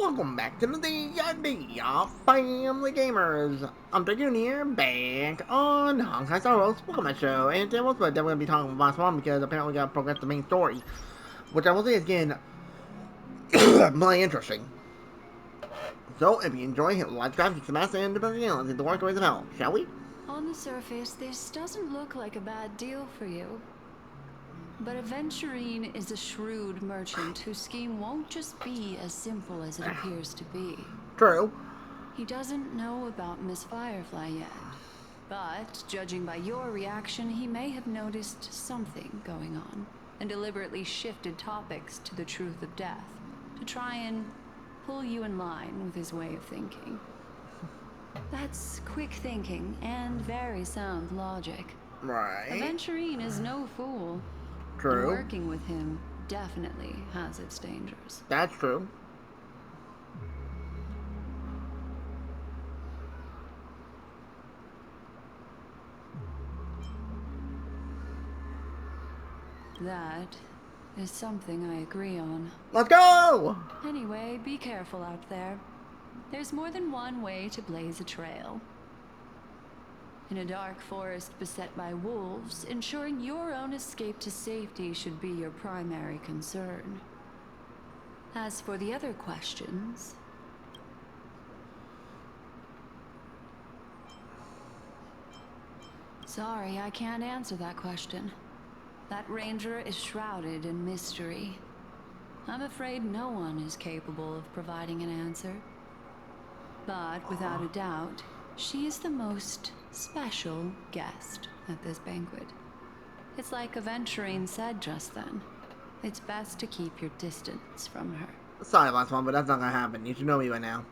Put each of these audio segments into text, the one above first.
welcome back to the D&D Family Gamers. I'm June here, back on Honkai Star Wars Pokemon Show, and today we're going to be talking about Boss 1 because apparently we got to progress the main story, which I will say is getting really interesting. So, if you enjoy, hit like, subscribe, smash, and the bell, let's hit the work ways of hell, shall we? On the surface, this doesn't look like a bad deal for you. But Aventurine is a shrewd merchant whose scheme won't just be as simple as it appears to be. True. He doesn't know about Miss Firefly yet. But, judging by your reaction, he may have noticed something going on and deliberately shifted topics to the truth of death to try and pull you in line with his way of thinking. That's quick thinking and very sound logic. Right. Aventurine is no fool. True. And working with him definitely has its dangers. That's true. That is something I agree on. Let's go! Anyway, be careful out there. There's more than one way to blaze a trail. In a dark forest beset by wolves, ensuring your own escape to safety should be your primary concern. As for the other questions... Sorry, I can't answer that question. That ranger is shrouded in mystery. I'm afraid no one is capable of providing an answer. But without a doubt, she is the most special guest at this banquet. It's like Aventurine said just then. It's best to keep your distance from her. Sorry, last one, but that's not gonna happen. You should know me by now.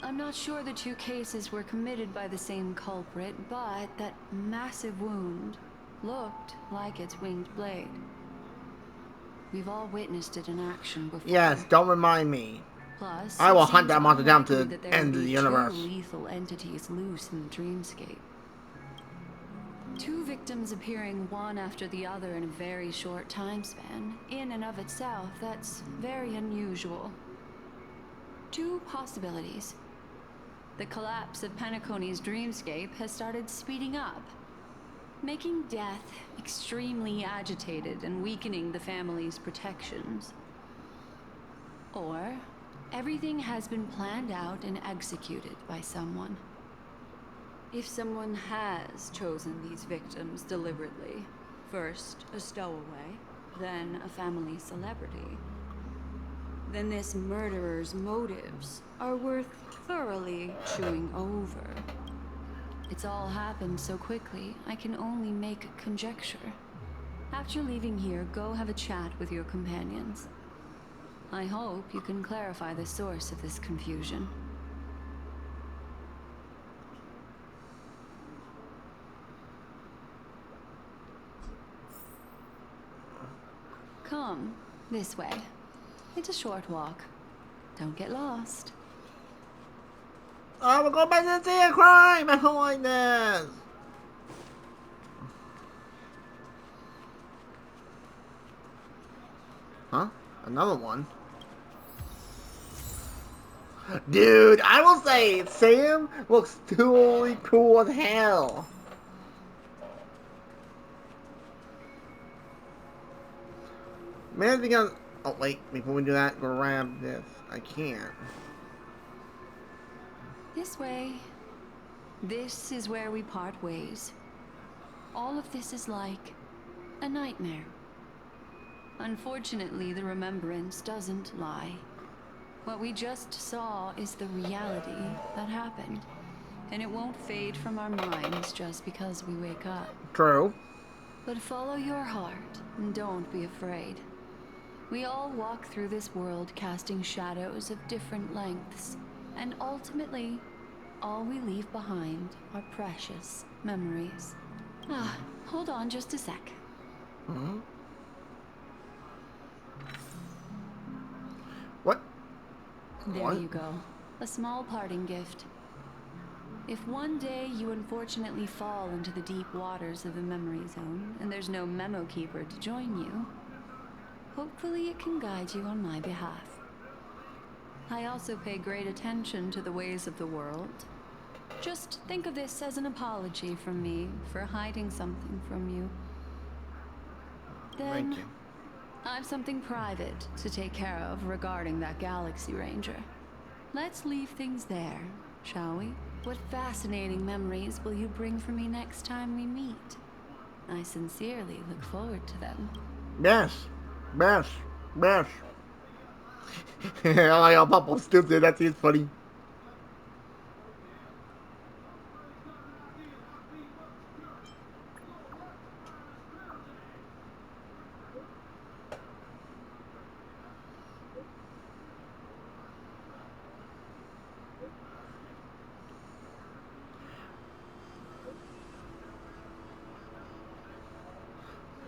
I'm not sure the two cases were committed by the same culprit, but that massive wound looked like its winged blade. We've all witnessed it in action before. Yes, don't remind me. Plus, I will hunt that monster down to that the end of the universe. Two lethal entities loose in the dreamscape. Two victims appearing one after the other in a very short time span. In and of itself, that's very unusual. Two possibilities. The collapse of Penacony's dreamscape has started speeding up, making death extremely agitated and weakening the family's protections. Or everything has been planned out and executed by someone. If someone has chosen these victims deliberately, first a stowaway, then a family celebrity, then this murderer's motives are worth thoroughly chewing over. It's all happened so quickly, I can only make conjecture. After leaving here, go have a chat with your companions. I hope you can clarify the source of this confusion. Come, this way. It's a short walk. Don't get lost. I will go back and see a crime! I don't like this! Huh? Another one? Dude, I will say, Sam looks totally cool as hell. Man, because... Oh, wait, before we do that, grab this. I can't. This way. This is where we part ways. All of this is like a nightmare. Unfortunately, the remembrance doesn't lie. What we just saw is the reality that happened. And it won't fade from our minds just because we wake up. True. But follow your heart and don't be afraid. We all walk through this world casting shadows of different lengths. And ultimately, all we leave behind are precious memories. Ah, hold on just a sec. Mm-hmm. What? There What? you go. A small parting gift. If one day you unfortunately fall into the deep waters of the memory zone, and there's no memo keeper to join you, hopefully it can guide you on my behalf. I also pay great attention to the ways of the world. Just think of this as an apology from me for hiding something from you. Thank Then, you. I've something private to take care of regarding that Galaxy Ranger. Let's leave things there, shall we? What fascinating memories will you bring for me next time we meet? I sincerely look forward to them. Yes. Yes. Yes. I like how Papa's stupid. That seems funny.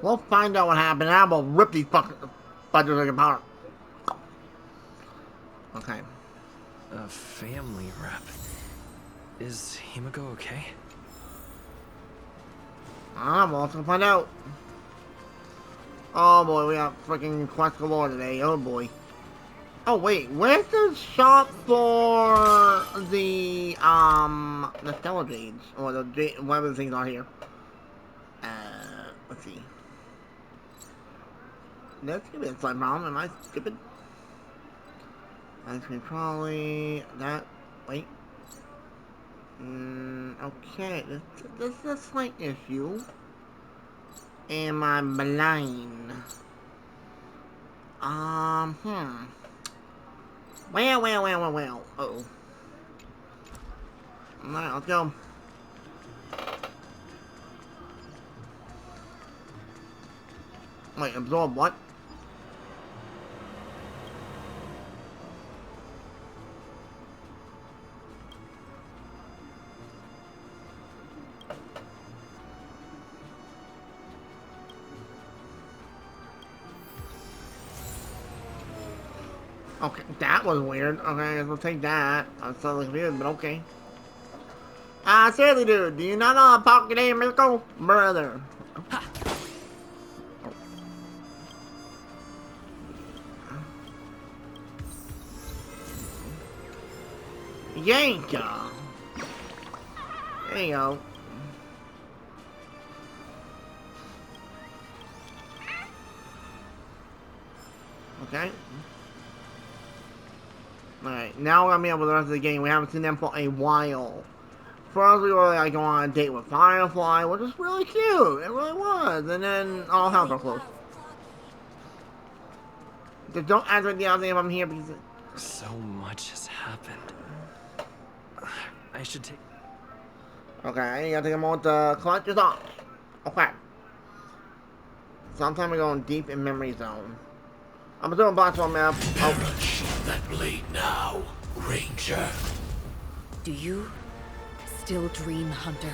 We'll find out what happened. I will rip these fucking fudges apart. Okay. A family rep. Is Himiko okay? I'm also gonna find out. Oh boy, we got freaking quest galore today. Oh boy. Oh wait, where's the shop for the stellar jades or the whatever the things are here? Let's see. That's gonna be a slight problem. Am I stupid? That's me probably that. Wait. Okay. This is a slight issue. Am I blind? Well. Uh-oh. Alright, let's go. Wait, absorb what? Okay, that was weird. Okay, I guess we'll take that. I'm so confused, but okay. Seriously, dude, do you not know how to pocket game, Mirko? Brother. Yanka. There you go. Okay. Alright, now we're gonna be able to the rest of the game. We haven't seen them for a while. First, we were like going on a date with Firefly, which was really cute. It really was. And then all hell broke loose. Just don't ask me the other thing if I'm here because. So much has happened. I should take. Okay, you gotta take a moment to collect your thoughts. Okay. Sometime we're going deep in memory zone. I'm doing a platform map. Perish that blade now, Ranger. Do you still dream, Hunter,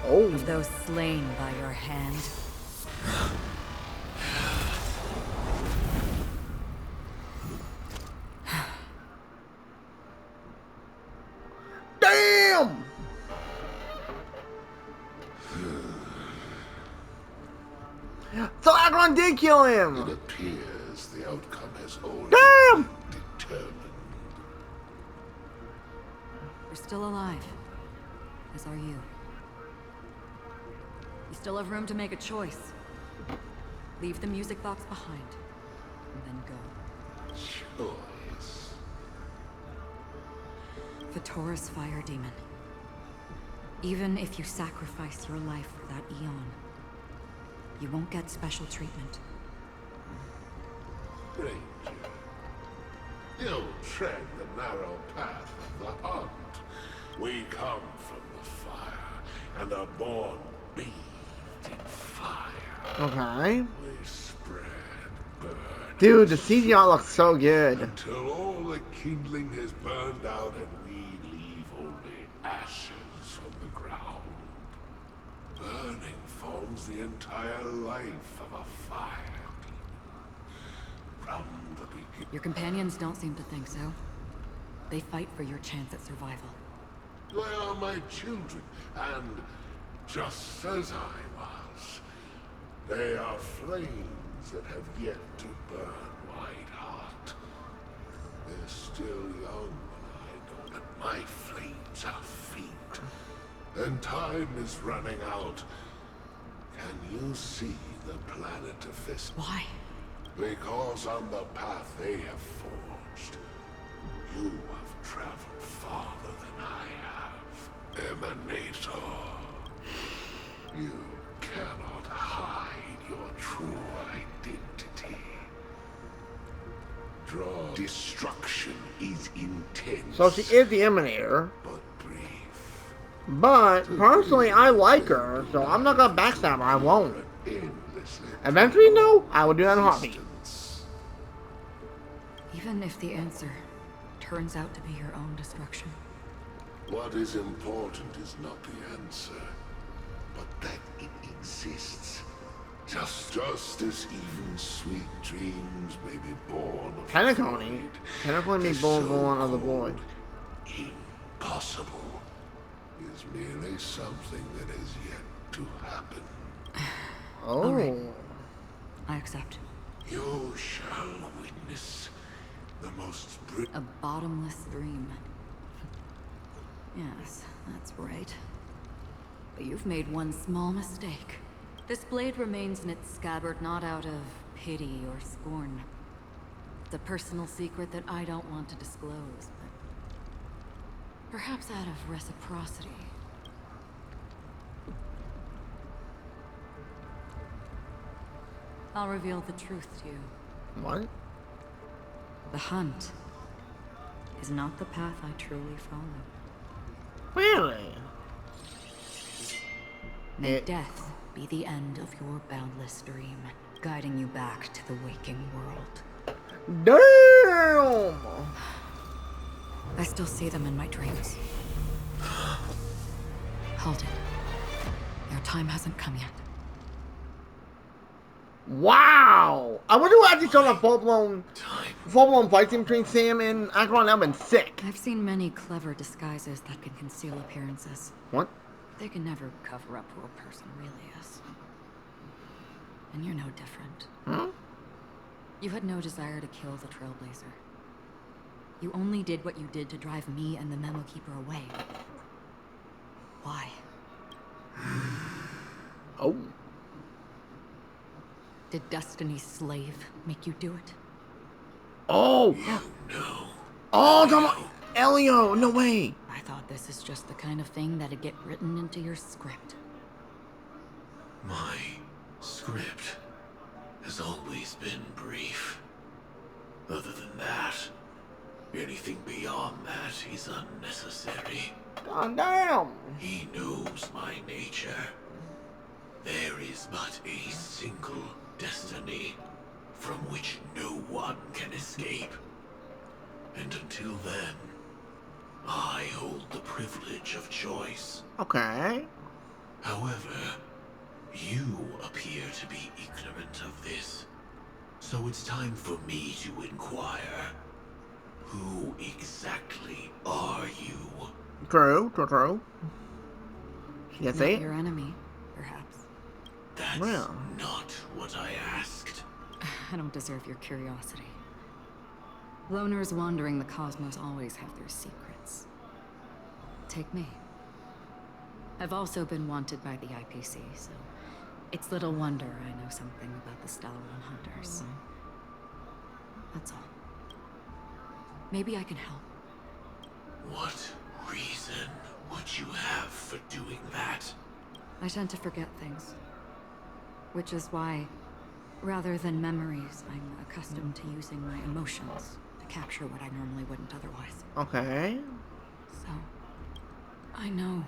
Oh. of those slain by your hand? Damn! So Akron did kill It him! appears the outcome has already Damn! been determined. You're still alive, as are you. You still have room to make a choice. Leave the music box behind, and then go. Choice. The Taurus Fire Demon. Even if you sacrifice your life for that Eon, you won't get special treatment. Ranger. You tread the narrow path of the hunt. We come from the fire, and are born bathed in fire. Okay. We spread, burn, Dude, the CGI looks so good. until all the kindling has burned out and we leave only ashes on the ground. Burning forms the entire life of a fire demon. From the beginning. Your companions don't seem to think so. They fight for your chance at survival. They are my children, and just as I was, they are flames that have yet to burn white hot. My flames are faint, and time is running out. Can you see the planet of this? Why? Because on the path they have forged, you have traveled farther than I have. Emanator. You cannot hide your true identity. Destruction is intense. So she is the Emanator. But brief. But personally, I like her, so I'm not gonna backstab her. I won't. Eventually, no, I will do that in a heartbeat. Even if the answer turns out to be your own destruction. What is important is not the answer, but that it exists. Just as even sweet dreams may be born of Pentaconi can only be born of the void. Impossible is merely something that is yet to happen. Oh. Alright. I accept. You shall witness the most A bottomless dream. Yes, that's right. But you've made one small mistake. This blade remains in its scabbard not out of pity or scorn. It's a personal secret that I don't want to disclose, but perhaps out of reciprocity. I'll reveal the truth to you. What? The hunt is not the path I truly follow. Really? May death be the end of your boundless dream, guiding you back to the waking world. Damn! I still see them in my dreams. Hold it. Your time hasn't come yet. Wow! I wonder who actually showed a full-blown fight scene between Sam and Akron. That would have been sick. I've seen many clever disguises that can conceal appearances. What? They can never cover up who a person really is. And you're no different. Huh? You had no desire to kill the Trailblazer. You only did what you did to drive me and the Memo Keeper away. Why? Oh. Did Destiny's slave make you do it? Oh! no. Oh, come on! Elio! No way! I thought this is just the kind of thing that'd get written into your script. My script has always been brief. Other than that, anything beyond that is unnecessary. God damn! He knows my nature. There is but a single destiny from which no one can escape. And until then, I hold the privilege of choice. Okay. However, you appear to be ignorant of this. So it's time for me to inquire. Who exactly are you? True. Yes, Not eh? your enemy, perhaps. That's Well. not what I asked. I don't deserve your curiosity. Loners wandering the cosmos always have their secrets. Take me. I've also been wanted by the IPC, so it's little wonder I know something about the Stallion Hunters. That's all. Maybe I can help. What reason would you have for doing that? I tend to forget things. Which is why, rather than memories, I'm accustomed to using my emotions to capture what I normally wouldn't otherwise. Okay. So, I know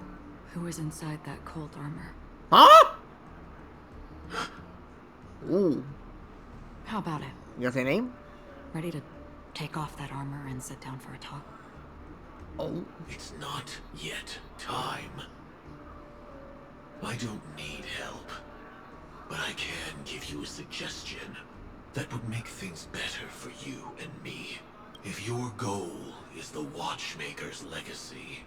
who is inside that cold armor. Huh? Ooh. How about it? You got their name? Ready to take off that armor and sit down for a talk? Oh. It's not yet time. I don't need help, but I can give you a suggestion that would make things better for you and me. If your goal is the Watchmaker's legacy,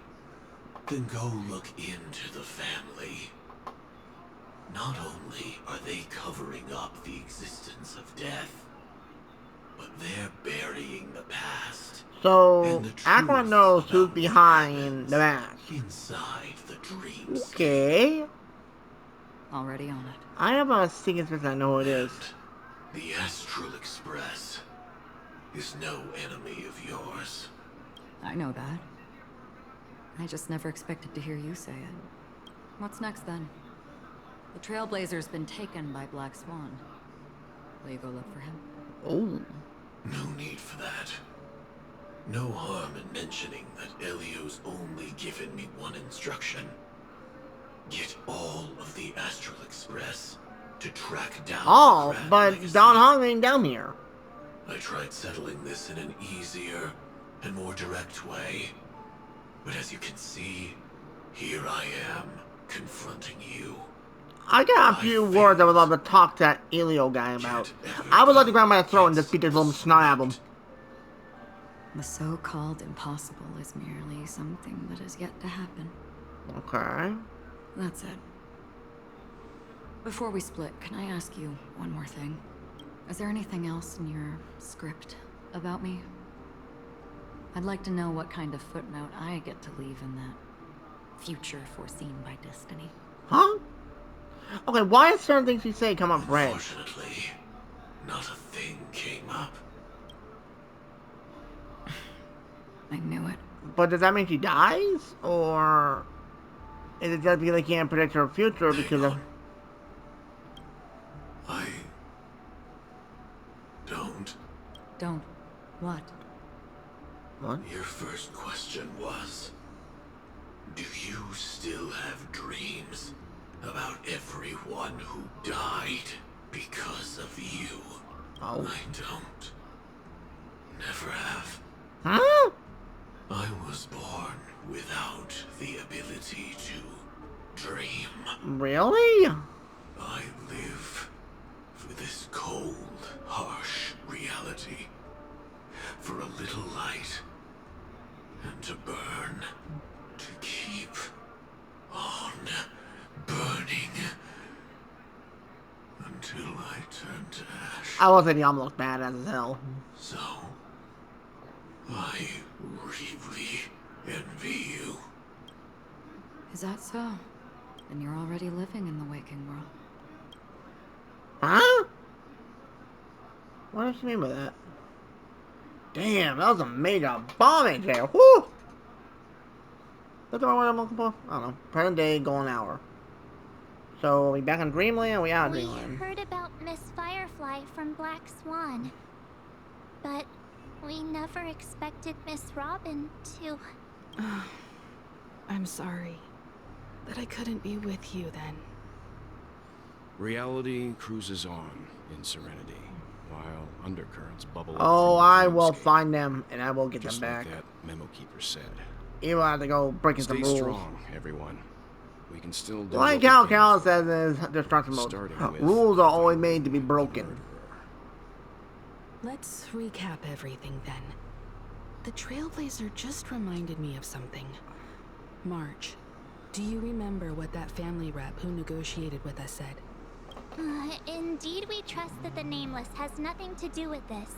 then go look into the family. Not only are they covering up the existence of death, but they're burying the past So, And the Aqua truth knows who's about what behind the mask. happens inside the dreamscape. Okay. Already on it. I have a sneaking suspicion I know who it is. The Astral Express is no enemy of yours. I know that. I just never expected to hear you say it. What's next then? The Trailblazer's been taken by Black Swan. Will you go look for him? Oh. No need for that. No harm in mentioning that Elio's only given me one instruction. Get all of the Astral Express to track down Oh, the Grand but Legacy. Don Hong ain't down here. I tried settling this in an easier and more direct way. But as you can see, here I am, confronting you. I got a few words I would love to talk to that Elio guy about. I would love to grab my throat and just beat this little snot out of him. The so-called impossible is merely something that is yet to happen. Okay. That's it. Before we split, can I ask you one more thing? Is there anything else in your script about me? I'd like to know what kind of footnote I get to leave in that future foreseen by destiny. Huh? Okay, why is certain things you say come up red? Unfortunately, not a thing came up. I knew it. But does that mean she dies? Or is it just because they can't predict her future because of... I don't. Don't. What? What? Your first question was, do you still have dreams about everyone who died because of you? Oh. I don't. Never have. Huh? I was born without the ability to dream. Really? I live for this cold, harsh reality. For a little light. And to burn. To keep on burning. Until I turn to ash. I will say the almost badass as hell. So, I really envy you. Is that so? Then you're already living in the waking world. Huh? What does she mean by that? Damn, that was a major bombing there. Whew! That's the right word I'm looking for? I don't know. Present day, golden hour. So, we back in Dreamland? We out of We Dreamland. heard about Miss Firefly from Black Swan, but we never expected Miss Robin to... I'm sorry that I couldn't be with you then. Reality cruises on in serenity, while undercurrents bubble up Oh, through the I will dreamscape. find them, and I will get Just them like back. that memo keeper said. You will have to go breaking Stay some rules. strong, everyone. We can still do Like what how we can Cal for says in his destruction mode, starting with rules are always finding made to be the broken. murderer. Let's recap everything then. The Trailblazer just reminded me of something. March, do you remember what that family rep who negotiated with us said? Indeed, we trust that the Nameless has nothing to do with this.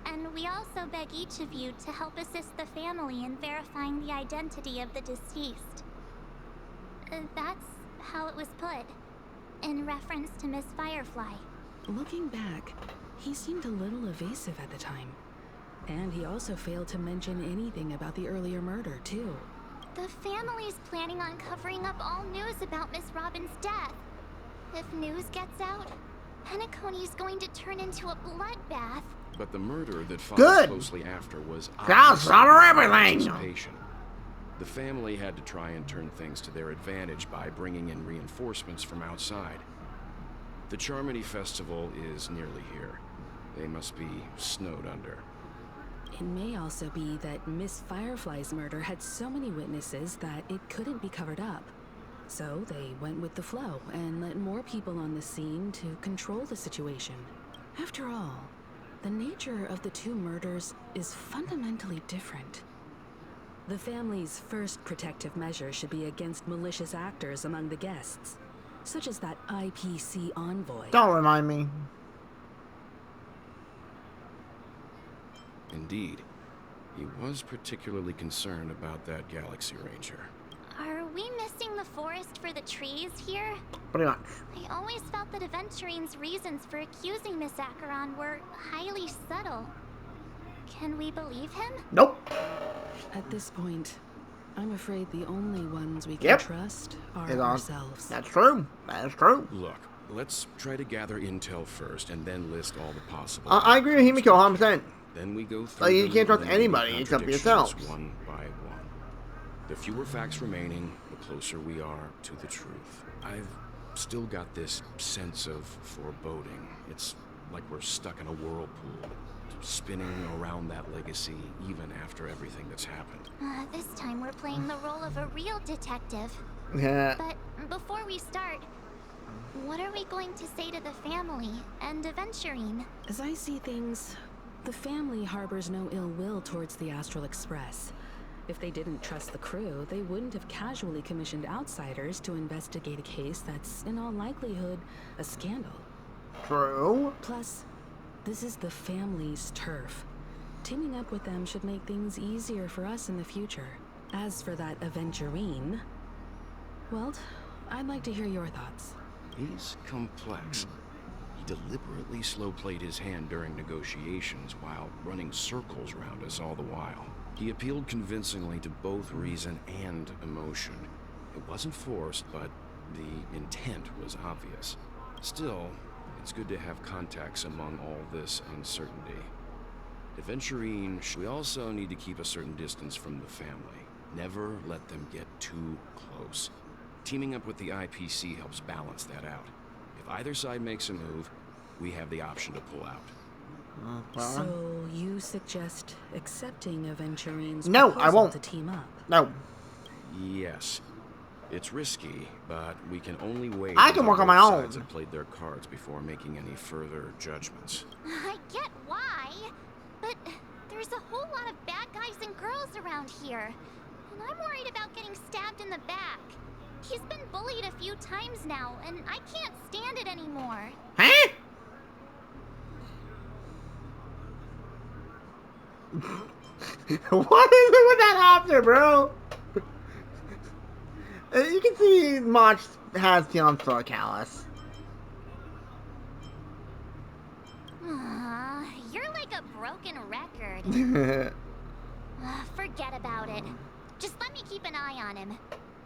And we also beg each of you to help assist the family in verifying the identity of the deceased. That's how it was put, in reference to Miss Firefly. Looking back, he seemed a little evasive at the time. And he also failed to mention anything about the earlier murder, too. The family's planning on covering up all news about Miss Robin's death. If news gets out, Penacony's going to turn into a bloodbath. But the murder that followed Good. closely after was God's obviously honor not everything. anticipation. The family had to try and turn things to their advantage by bringing in reinforcements from outside. The Charmony Festival is nearly here. They must be snowed under. It may also be that Miss Firefly's murder had so many witnesses that it couldn't be covered up. So they went with the flow and let more people on the scene to control the situation. After all, the nature of the two murders is fundamentally different. The family's first protective measure should be against malicious actors among the guests, such as that IPC envoy. Don't remind me. Indeed. He was particularly concerned about that Galaxy Ranger. Are we missing the forest for the trees here? Pretty much. I always felt that Aventurine's reasons for accusing Miss Acheron were highly subtle. Can we believe him? Nope. At this point, I'm afraid the only ones we can Yep. trust are Is ourselves. That's true. That is true. Look, let's try to gather intel first and then list all the possible. I agree with Himiko 100%. Then we go through. Like, you them, can't trust eliminating anybody except for contradictions yourselves. one by one. The fewer facts remaining, the closer we are to the truth. I've still got this sense of foreboding. It's like we're stuck in a whirlpool, spinning around that legacy even after everything that's happened. This time we're playing the role of a real detective. Yeah. But before we start, what are we going to say to the family and Aventurine? As I see things, the family harbors no ill will towards the Astral Express. If they didn't trust the crew, they wouldn't have casually commissioned outsiders to investigate a case that's, in all likelihood, a scandal. True. Plus, this is the family's turf. Teaming up with them should make things easier for us in the future. As for that Aventurine, well, I'd like to hear your thoughts. He's complex. He deliberately slow-played his hand during negotiations while running circles around us all the while. He appealed convincingly to both reason and emotion. It wasn't forced, but the intent was obvious. Still, it's good to have contacts among all this uncertainty. Aventurine, we also need to keep a certain distance from the family. Never let them get too close. Teaming up with the IPC helps balance that out. If either side makes a move, we have the option to pull out. So you suggest accepting Aventurine's No, I proposal won't. to team up? No. Yes. It's risky, but we can only wait. I can until work on my both own. sides have played their cards before making any further judgments. I get why, but there's a whole lot of bad guys and girls around here. And I'm worried about getting stabbed in the back. He's been bullied a few times now, and I can't stand it anymore. Huh? What is it with that option, bro? You can see March has Tion's for a callus. You're like a broken record. Forget about it. Just let me keep an eye on him.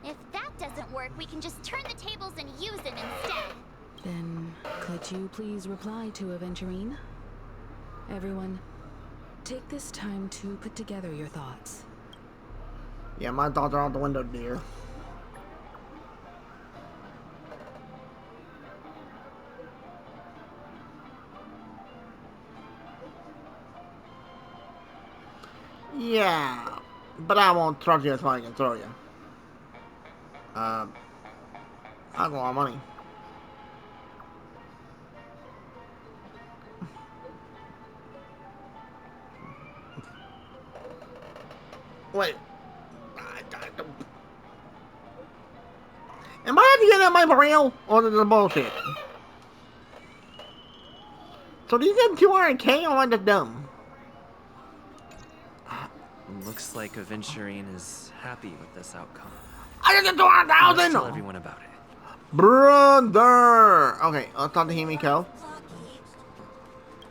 If that doesn't work, we can just turn the tables and use it instead. Then, could you please reply to Aventurine? Everyone, take this time to put together your thoughts. Yeah, my thoughts are out the window, dear. Yeah, but I won't trust you as far as I can throw you. I got a lot of money. Wait. Am I having to get that money for real? Or is it bullshit? So these are 200K or am I just dumb? Looks like Aventurine is happy with this outcome. I just get Let's tell 200,000! everyone about it. Brother! Okay, let's talk to Himiko.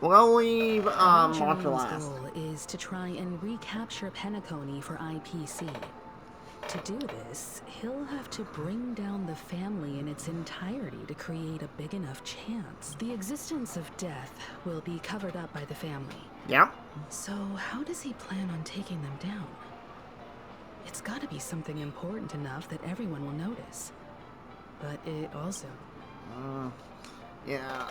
We'll leave March for Aventurine's last. goal is to try and recapture Penacony for IPC. To do this, he'll have to bring down the family in its entirety to create a big enough chance. The existence of death will be covered up by the family. Yep. So how does he plan on taking them down? It's gotta be something important enough that everyone will notice. But it also... Yeah.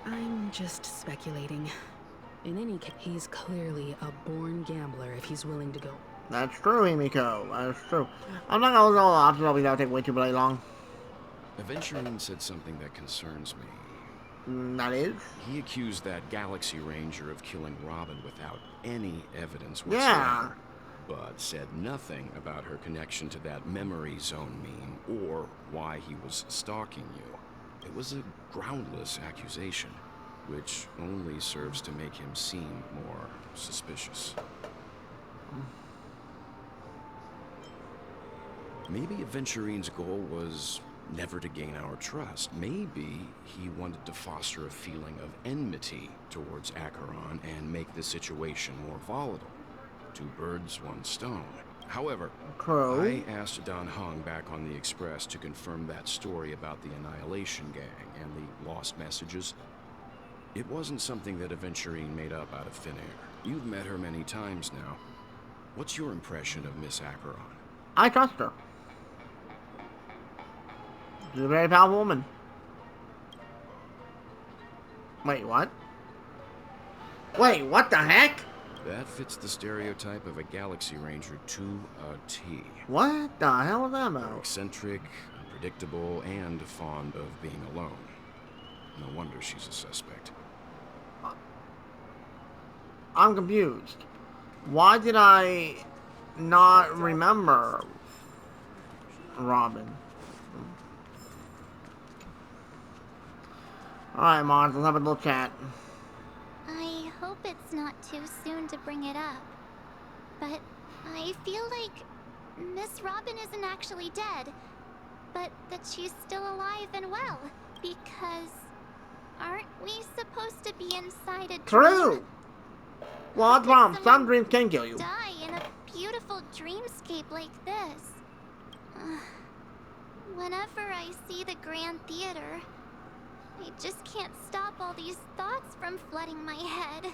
I'm just speculating. In any case, he's clearly a born gambler if he's willing to go. That's true, Himiko. That's true. I'm not gonna lose all the options, obviously that'll take way too bloody long. Aventurine said something that concerns me. That is? He accused that Galaxy Ranger of killing Robin without any evidence whatsoever. Yeah. But said nothing about her connection to that memory zone meme or why he was stalking you. It was a groundless accusation, which only serves to make him seem more suspicious. Maybe Aventurine's goal was never to gain our trust. Maybe he wanted to foster a feeling of enmity towards Acheron and make the situation more volatile. Two birds, one stone. However, Crow. I asked Don Hung back on the Express to confirm that story about the Annihilation Gang and the lost messages. It wasn't something that Aventurine made up out of thin air. You've met her many times now. What's your impression of Miss Acheron? I trust her. She's a very powerful woman. Wait, what? Wait, what the heck? That fits the stereotype of a Galaxy Ranger to a T. What the hell is that about? Eccentric, unpredictable, and fond of being alone. No wonder she's a suspect. I'm confused. Why did I not remember Robin? Alright, Mons, let's have a little chat. I hope it's not too soon to bring it up, but I feel like Miss Robin isn't actually dead, but that she's still alive and well, because aren't we supposed to be inside a dream? True! Well, that's wrong. Some dreams can kill you. Die in a beautiful dreamscape like this. Whenever I see the Grand Theater, I just can't stop all these thoughts from flooding my head.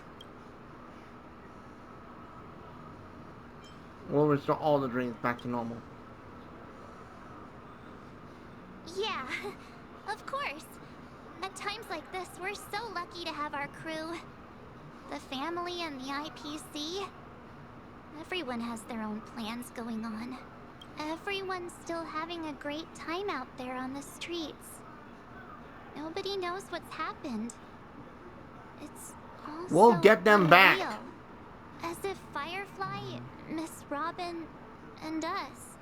We'll restore all the dreams back to normal. Yeah, of course. At times like this, we're so lucky to have our crew. The family and the IPC. Everyone has their own plans going on. Everyone's still having a great time out there on the streets. Nobody knows what's happened. It's all We'll so get them back. unreal. As if Firefly, Miss Robin, and us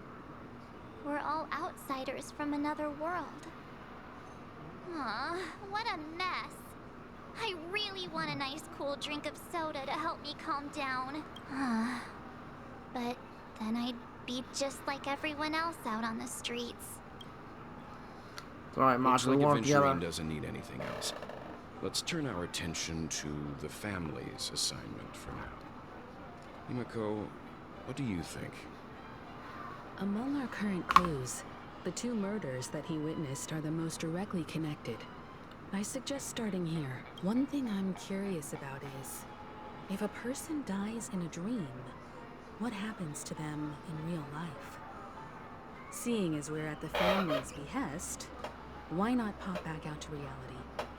were all outsiders from another world. Aw, what a mess. I really want a nice cool drink of soda to help me calm down. But then I'd be just like everyone else out on the streets. It's alright, Mons, Looks like we'll work together. Aventurine doesn't need anything else. Let's turn our attention to the family's assignment for now. Himiko, what do you think? Among our current clues, the two murders that he witnessed are the most directly connected. I suggest starting here. One thing I'm curious about is, if a person dies in a dream, what happens to them in real life? Seeing as we're at the family's behest, why not pop back out to reality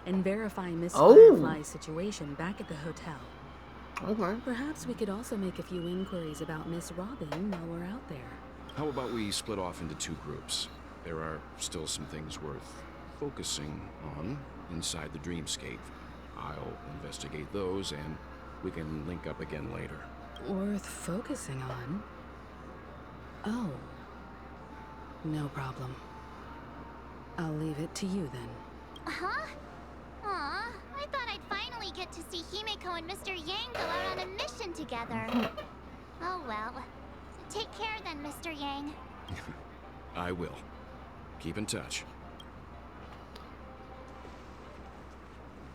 and verify Miss Firefly's situation back at the hotel? Okay. Perhaps we could also make a few inquiries about Miss Robin while we're out there. How about we split off into two groups? There are still some things worth focusing on inside the dreamscape. I'll investigate those, and we can link up again later. Worth focusing on? Oh. No problem. I'll leave it to you then. Huh? Aw, I thought I'd finally get to see Himiko and Mr. Yang go out on a mission together. Oh well. Take care then, Mr. Yang. I will. Keep in touch.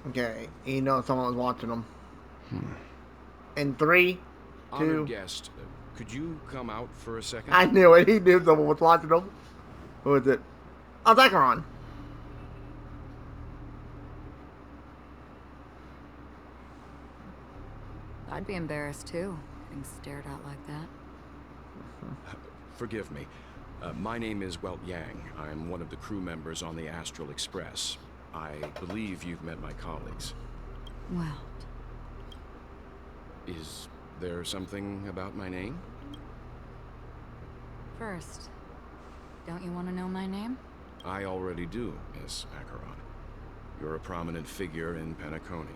Okay, he knows someone was watching him. In 3, 2... Honored guest, could you come out for a second? I knew it. He knew someone was watching him. Who is it? Oh, Acheron. I'd be embarrassed too, getting stared at like that. Forgive me. My name is Welt Yang. I'm one of the crew members on the Astral Express. I believe you've met my colleagues. Well, Is there something about my name? first, don't you want to know my name? I already do, Miss Acheron. You're a prominent figure in Penacony.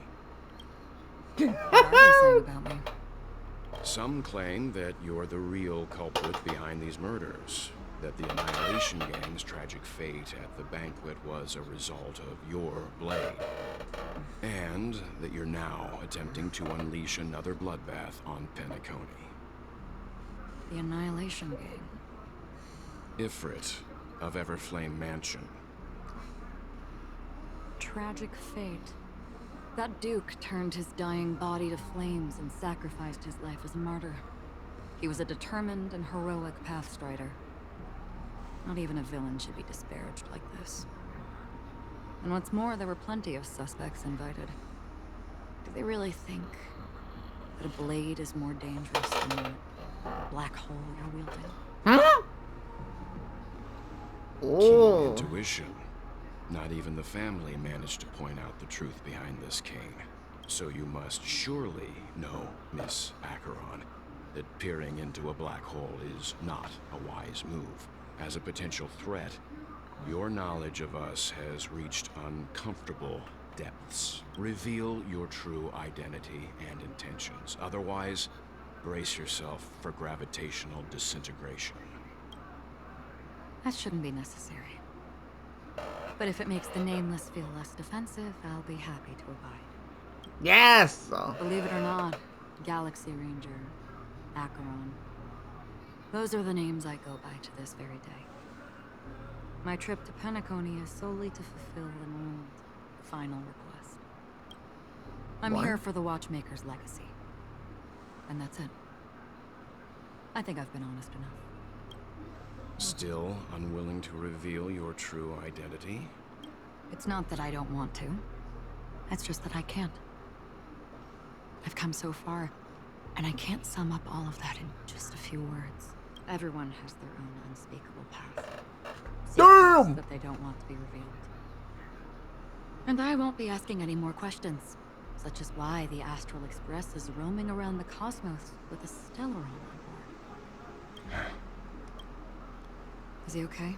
What are they saying about me? Some claim that you're the real culprit behind these murders. that the Annihilation Gang's tragic fate at the banquet was a result of your blade. And that you're now attempting to unleash another bloodbath on Penacony. The Annihilation Gang. Ifrit of Everflame Mansion. Tragic fate. That Duke turned his dying body to flames and sacrificed his life as a martyr. He was a determined and heroic pathstrider. Not even a villain should be disparaged like this. And what's more, there were plenty of suspects invited. Do they really think that a blade is more dangerous than the black hole you're wielding? Huh? Oh. Keen intuition. Not even the family managed to point out the truth behind this king. So you must surely know, Miss Acheron, that peering into a black hole is not a wise move. As a potential threat, your knowledge of us has reached uncomfortable depths. Reveal your true identity and intentions. Otherwise, brace yourself for gravitational disintegration. That shouldn't be necessary. But if it makes the Nameless feel less defensive, I'll be happy to abide. Yes! Believe it or not, Galaxy Ranger, Acheron. Those are the names I go by to this very day. My trip to Penacony is solely to fulfill an old, final request. I'm here for the Watchmaker's legacy. And that's it. I think I've been honest enough. Still unwilling to reveal your true identity? It's not that I don't want to. It's just that I can't. I've come so far, and I can't sum up all of that in just a few words. Everyone has their own unspeakable path. Secrets that they don't want to be revealed. And I won't be asking any more questions, such as why the Astral Express is roaming around the cosmos with a Stellaron on board. Is he okay?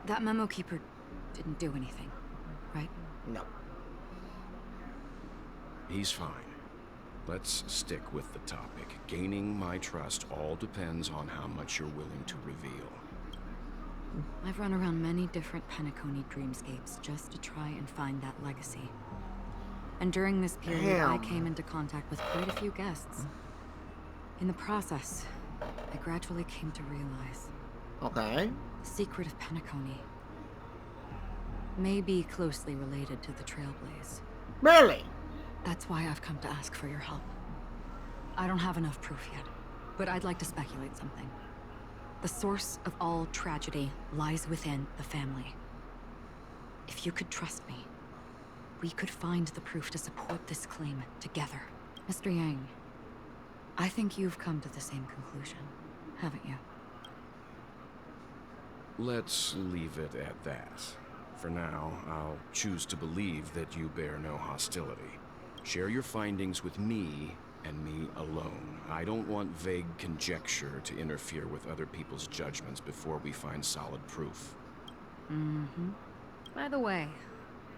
That memo keeper didn't do anything, right? No. He's fine. Let's stick with the topic. Gaining my trust all depends on how much you're willing to reveal. I've run around many different Penacony dreamscapes just to try and find that legacy. And during this period, I came into contact with quite a few guests. In the process, I gradually came to realize Okay. the secret of Penacony may be closely related to the Trailblaze. Really? That's why I've come to ask for your help. I don't have enough proof yet, but I'd like to speculate something. The source of all tragedy lies within the family. If you could trust me, we could find the proof to support this claim together. Mr. Yang, I think you've come to the same conclusion, haven't you? Let's leave it at that. For now, I'll choose to believe that you bear no hostility. Share your findings with me and me alone. I don't want vague conjecture to interfere with other people's judgments before we find solid proof. Mm-hmm. By the way,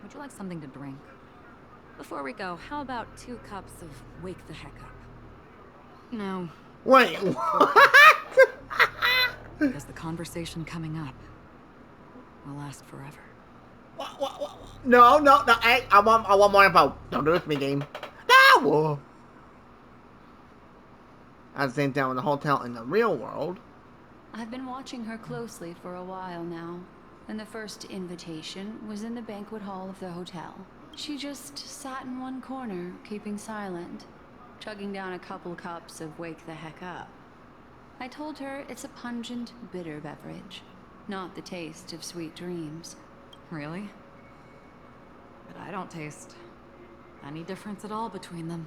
would you like something to drink? Before we go, how about 2 cups of Wake the Heck Up? No. Wait, what? Because the conversation coming up will last forever. What? No, hey, I want more info. Don't do this to me, game. No! At the same time, in the hotel in the real world. I've been watching her closely for a while now, and the first invitation was in the banquet hall of the hotel. She just sat in one corner, keeping silent, chugging down a couple cups of Wake the Heck Up. I told her it's a pungent, bitter beverage, not the taste of sweet dreams. Really? But I don't taste any difference at all between them.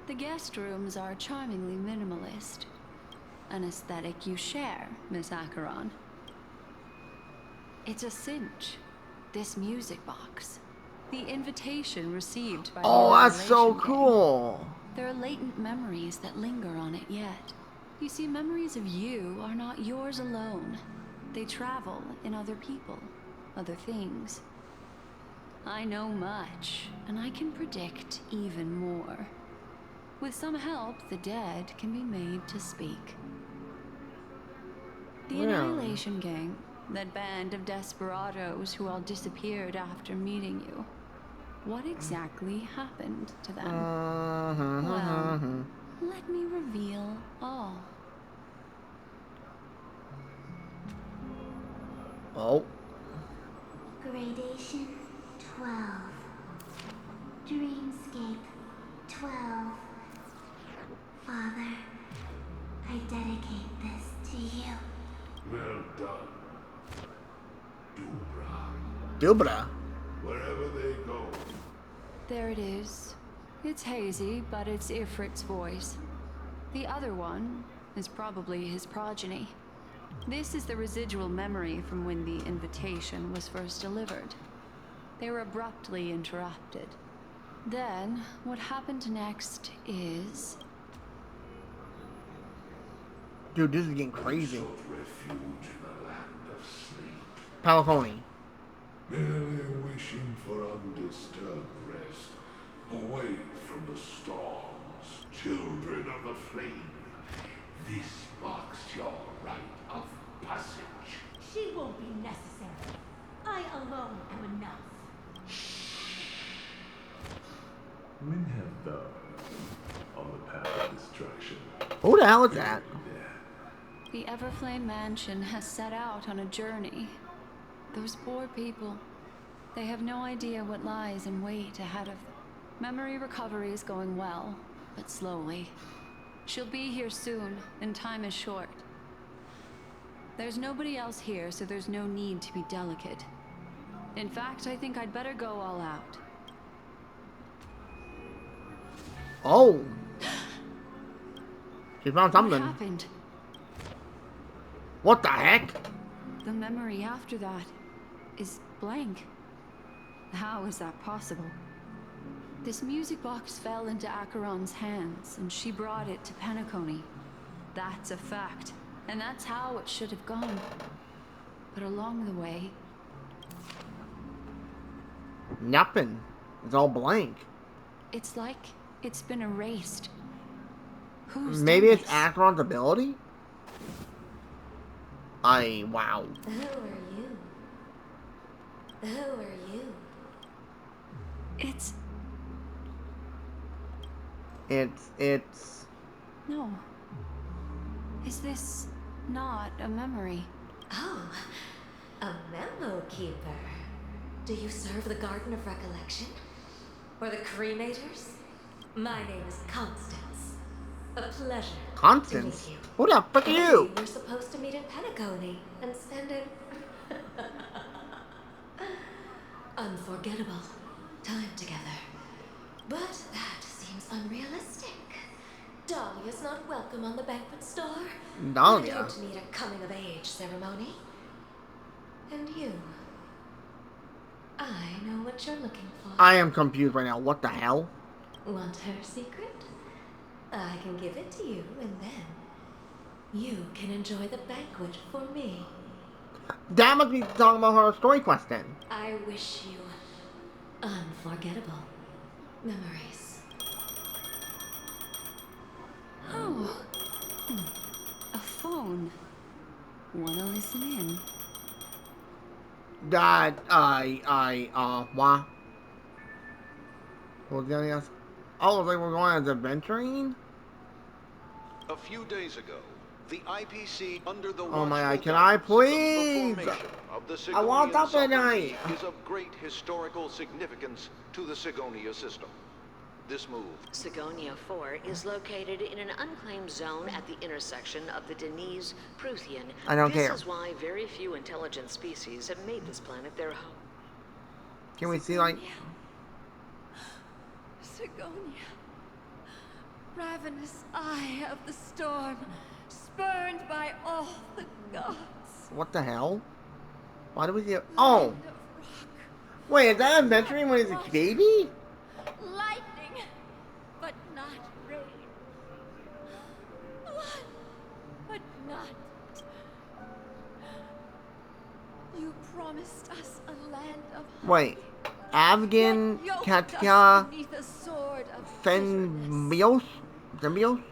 The guest rooms are charmingly minimalist. An aesthetic you share, Miss Acheron. It's a cinch. This music box. The invitation received by the that's so Annihilation Gang. cool. There are latent memories that linger on it yet. You see, memories of you are not yours alone. They travel in other people, other things. I know much, and I can predict even more. With some help, the dead can be made to speak. The Really? Annihilation Gang, that band of desperados who all disappeared after meeting you. What exactly happened to them? Well, let me reveal all. Oh. Gradation 12. Dreamscape 12. Father, I dedicate this to you. Well done. Dubra. Dubra. Wherever they go, There it is. It's hazy, but it's Ifrit's voice. The other one is probably his progeny. This is the residual memory from when the invitation was first delivered. They were abruptly interrupted. Then, what happened next is... Dude, this is getting crazy. sought refuge in the land of sleep, Paliconi. merely wishing for undisturbed rest, away from the storms. Children of the flame, this marks your rite of passage. She won't be necessary. I alone am enough. When have thou on the path of destruction? Who the hell is that? The Everflame Mansion has set out on a journey. Those poor people, they have no idea what lies in wait ahead of them. Memory recovery is going well, but slowly. She'll be here soon, and time is short. There's nobody else here, so there's no need to be delicate. In fact, I think I'd better go all out. Oh. She found something. What happened? What the heck? The memory after that is blank. How is that possible? This music box fell into Acheron's hands, and she brought it to Penacony. That's a fact, and that's how it should have gone. But along the way... Nothing. It's all blank. It's like it's been erased. Who's Maybe done it's this? Acheron's ability? Wow. Who are you? Who are you? It's... No. Is this not a memory? Oh, a memo keeper. Do you serve the Garden of Recollection? Or the Cremators? My name is Constance. A pleasure Constance? to meet you. Who the fuck are you? We were supposed to meet in Penacony and spend an unforgettable time together. But that seems unrealistic. Dahlia's not welcome on the banquet store. Dahlia? I don't need a coming-of-age ceremony. And you? I know what you're looking for. I am confused right now. What the hell? Want her secret? I can give it to you, and then you can enjoy the banquet for me. That must be talking about her story quest then. I wish you unforgettable memories. Oh. A phone. Wanna listen in? That, what? What was the other else? Oh, it's like we're going as adventuring? A few days ago, the IPC under the Oh my god, watchful can I guidance please? of the formation of the I want Sigonian that Sovereignty tonight. is of great historical significance to the Sigonia system. This move Sigonia 4 is located in an unclaimed zone at the intersection of the Denise Prothean. I don't this care. is why very few intelligent species have made this planet their home. Can we see, like... Sigonia. Ravenous eye of the storm, spurned by all the gods. What the hell? Why do we see... Oh! Wait, is that adventuring when he's a baby? Lightning, but not rain. Blood, but not. You promised us a land of Wait. Avgin, yoked Katka, us beneath a sword of Fenbios? Symbiote?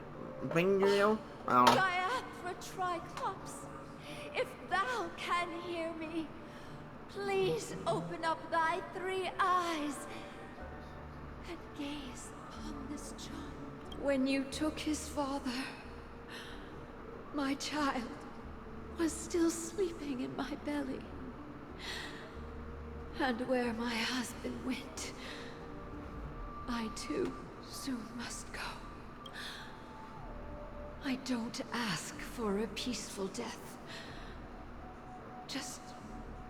Symbiote? Diaphra Triclops, if thou can hear me, please open up thy 3 eyes and gaze upon this child. When you took his father, my child was still sleeping in my belly. And where my husband went, I too soon must go. I don't ask for a peaceful death. Just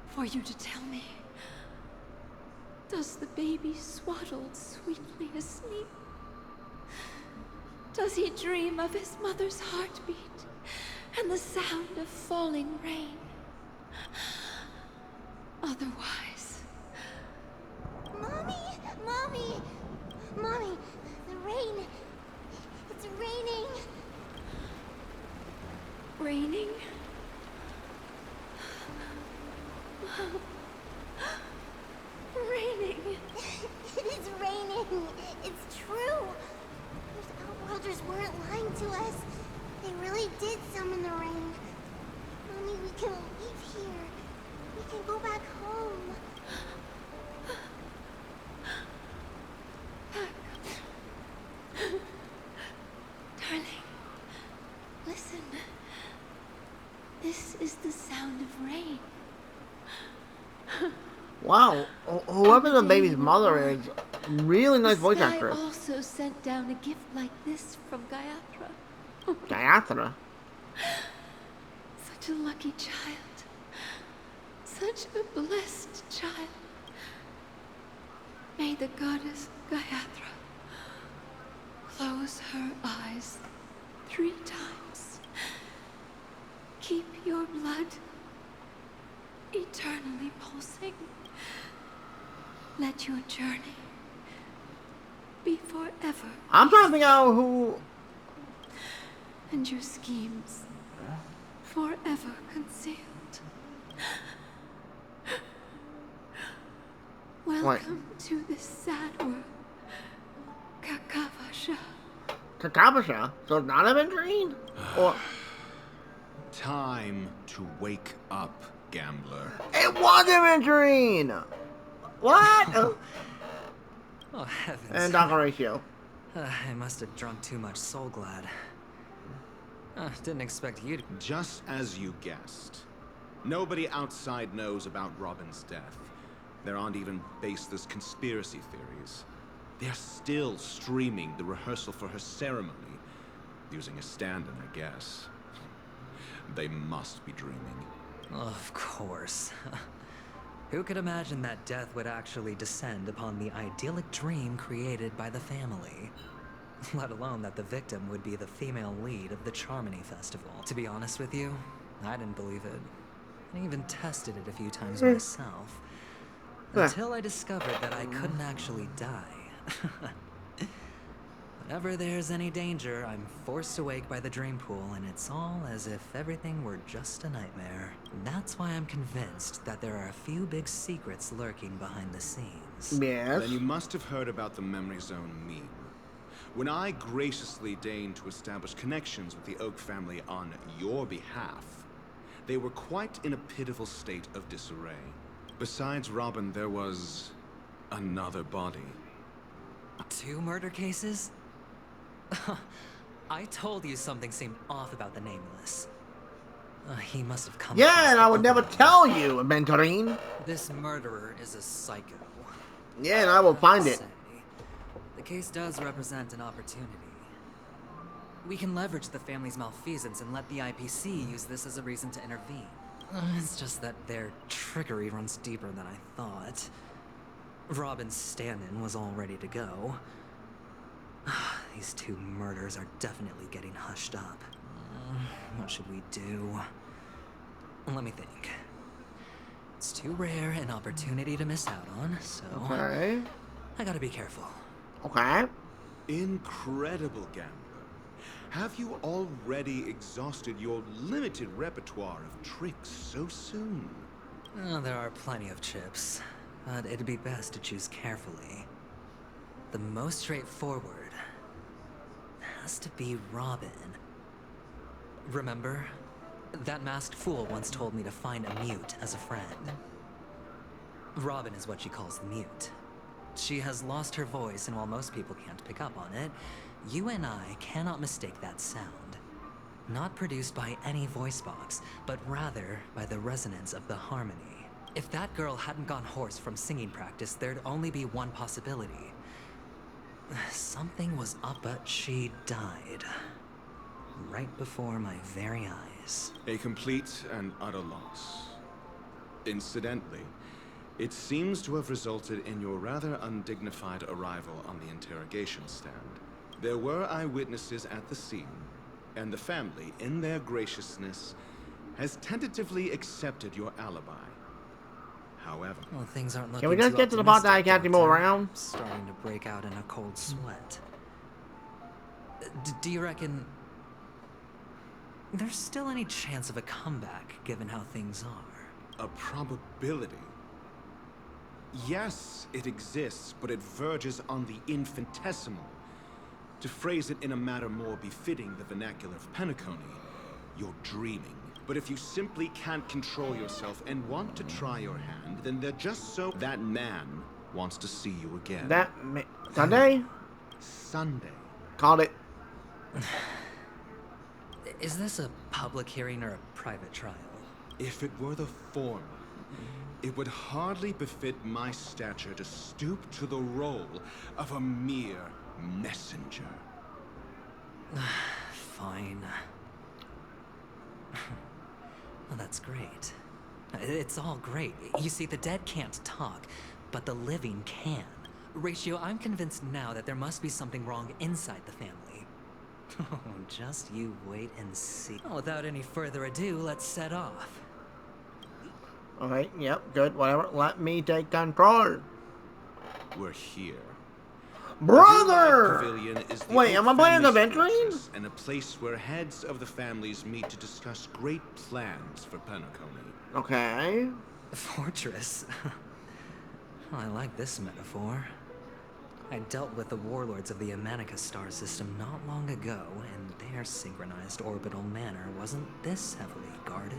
for you to tell me, does the baby swaddled sweetly asleep? Does he dream of his mother's heartbeat and the sound of falling rain? Otherwise... Mommy! Mommy! Mommy! The rain! It's raining! Raining? Raining! It is raining! It's true! Those Outworlders weren't lying to us. They really did summon the rain. Mommy, we can leave here. We can go back home. Darling, listen. This is the sound of rain. Wow, whoever the baby's mother is, really nice voice actress. I also sent down a gift like this from Gayatri. Gayatri? Such a lucky child. Such a blessed child. May the goddess Gayatri close her eyes 3 times. Keep your blood eternally pulsing. Let your journey be forever. I'm trying to figure out who... And your schemes forever concealed. Welcome to this sad world, Kakavasha. Kakavasha? So it's not Aventurine? Or... Time to wake up, gambler. It was Aventurine! What? Oh, heavens. And Dr. Ratio. I must have drunk too much Soul Glad. Didn't expect you to... Just as you guessed. Nobody outside knows about Robin's death. There aren't even baseless conspiracy theories. They're still streaming the rehearsal for her ceremony, using a stand-in, I guess. They must be dreaming. Of course. Who could imagine that death would actually descend upon the idyllic dream created by the family? Let alone that the victim would be the female lead of the Charmony Festival. To be honest with you, I didn't believe it. I even tested it a few times myself. Until I discovered that I couldn't actually die. Whenever there's any danger, I'm forced awake by the dream pool, and it's all as if everything were just a nightmare. And that's why I'm convinced that there are a few big secrets lurking behind the scenes. Yes. Then you must have heard about the Memory Zone meme. When I graciously deigned to establish connections with the Oak family on your behalf, they were quite in a pitiful state of disarray. Besides Robin, there was another body. 2 murder cases? I told you something seemed off about the Nameless. He must have come. Yeah, and I would never tell you, Aventurine. This murderer is a psycho. Yeah, and I will find it. The case does represent an opportunity. We can leverage the family's malfeasance and let the IPC use this as a reason to intervene. It's just that their trickery runs deeper than I thought. Robin's stand-in was all ready to go. These 2 murders are definitely getting hushed up. What should we do? Let me think. It's too rare an opportunity to miss out on, so... Okay. I gotta be careful. Okay. Incredible, gambler. Have you already exhausted your limited repertoire of tricks so soon? There are plenty of chips, but it'd be best to choose carefully. The most straightforward has to be Robin. Remember? That masked fool once told me to find a mute as a friend. Robin is what she calls the mute. She has lost her voice, and while most people can't pick up on it, you and I cannot mistake that sound. Not produced by any voice box, but rather by the resonance of the harmony. If that girl hadn't gone hoarse from singing practice, there'd only be one possibility. Something was up, but she died. Right before my very eyes. A complete and utter loss. Incidentally, it seems to have resulted in your rather undignified arrival on the interrogation stand. There were eyewitnesses at the scene, and the family, in their graciousness, has tentatively accepted your alibi. However, well, things aren't looking can we just too get to the part that I can't move Doctor. around? Starting to break out in a cold sweat. Do you reckon there's still any chance of a comeback, given how things are? A probability? Yes, it exists, but it verges on the infinitesimal. To phrase it in a manner more befitting the vernacular of Penacony, you're dreaming. But if you simply can't control yourself and want to try your hand, then they're just so... That man wants to see you again. Sunday? Sunday. Called it. Is this a public hearing or a private trial? If it were the former, it would hardly befit my stature to stoop to the role of a mere messenger. Fine. Well, that's great. It's all great. You see, the dead can't talk, but the living can. Ratio, I'm convinced now that there must be something wrong inside the family. Oh, just you wait and see. Well, without any further ado, let's set off. Okay, yep, good, whatever. Let me take control. We're here. Brother! Pavilion is the wait, am I playing the Venturing? And a place where heads of the families meet to discuss great plans for Penacony. Okay. Fortress? I like this metaphor. I dealt with the warlords of the Amanica star system not long ago, and their synchronized orbital manor wasn't this heavily guarded.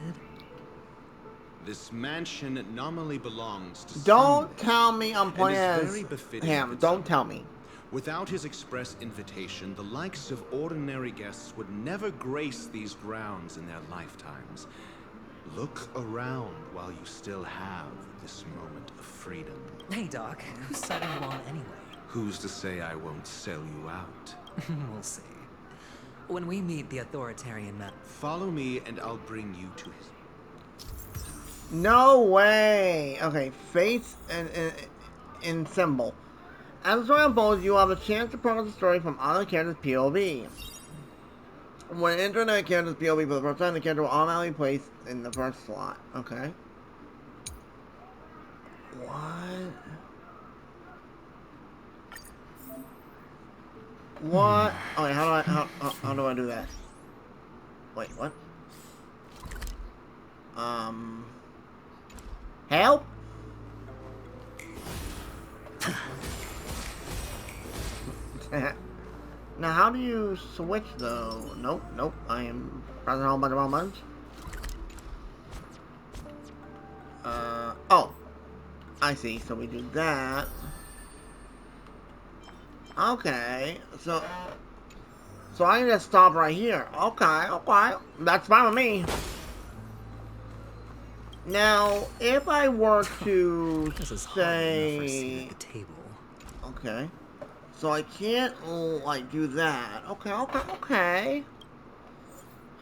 This mansion nominally belongs to Don't tell me I'm playing as him. Don't tell me. Without his express invitation, the likes of ordinary guests would never grace these grounds in their lifetimes. Look around while you still have this moment of freedom. Hey, Doc. Who's setting the law anyway? Who's to say I won't sell you out? We'll see. When we meet the authoritarian man... Follow me and I'll bring you to his... No way! Okay, face and symbol. As the story unfolds, you have a chance to progress the story from other characters' POV. When entering a character's POV for the first time, the character will automatically be placed in the first slot. Okay. What? What? Oh, wait, how do I do that? Wait, what? Help? Now, how do you switch though? Nope, nope. I am pressing a whole bunch of wrong buttons. Oh. I see. So we do that. Okay. So I can just stop right here. Okay, okay. That's fine with me. Now, if I were to say... at the table. Okay. So I can't, like, do that. Okay, okay, okay.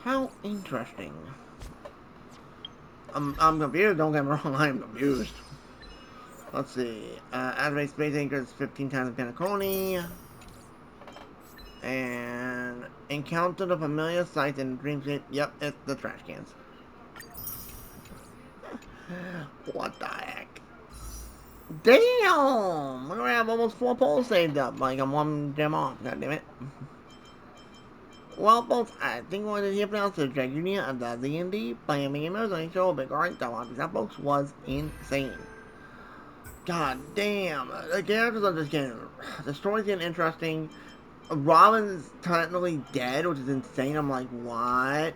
How interesting. I'm confused, don't get me wrong, I'm confused. Let's see. Activate space anchors 15 times in Penacony. And encounter the familiar sights in dreamscape. Yep, it's the trash cans. What the heck? Damn! We're gonna have almost 4 polls saved up. Like, I'm 1 gem off. God damn it. Well, folks, I think we're here for now. So, Drag Junior of the D&D playing gamers on the show. Big alright, that folks was insane. God damn. The characters of this game. The story's getting interesting. Robin's technically dead, which is insane. I'm like, what?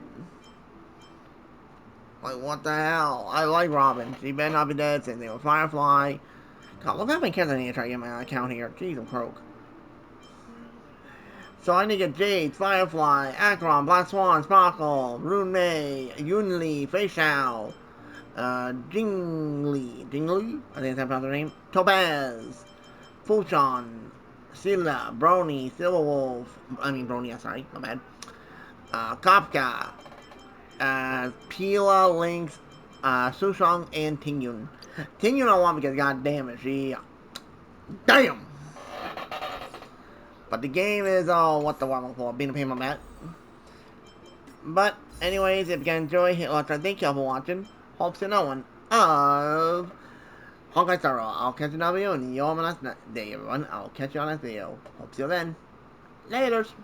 Like, what the hell? I like Robin. She better not be dead. Same thing with Firefly. God, look how many characters I need to try to get my account here. Jeez, I'm croak. So I need to get Jade, Firefly, Acheron, Black Swan, Sparkle, Rune Mei, Yunli, Feixiao, Jingli, I think that's her name, Topaz, Fuchon, Scylla, Brony, Brony, sorry, my bad, Kafka, Pila, Lynx, Sushong, and Tingyun. Tingyun I want because, god damn it, damn! But the game is, what the one for, being a pain in my butt. But, anyways, if you guys enjoy, hit like, thank y'all for watching. Hope to no one of Honkai Star Rail. I'll catch you in another video, and you all have a nice day, everyone. I'll catch you on next video. Hope to see you then. Laters!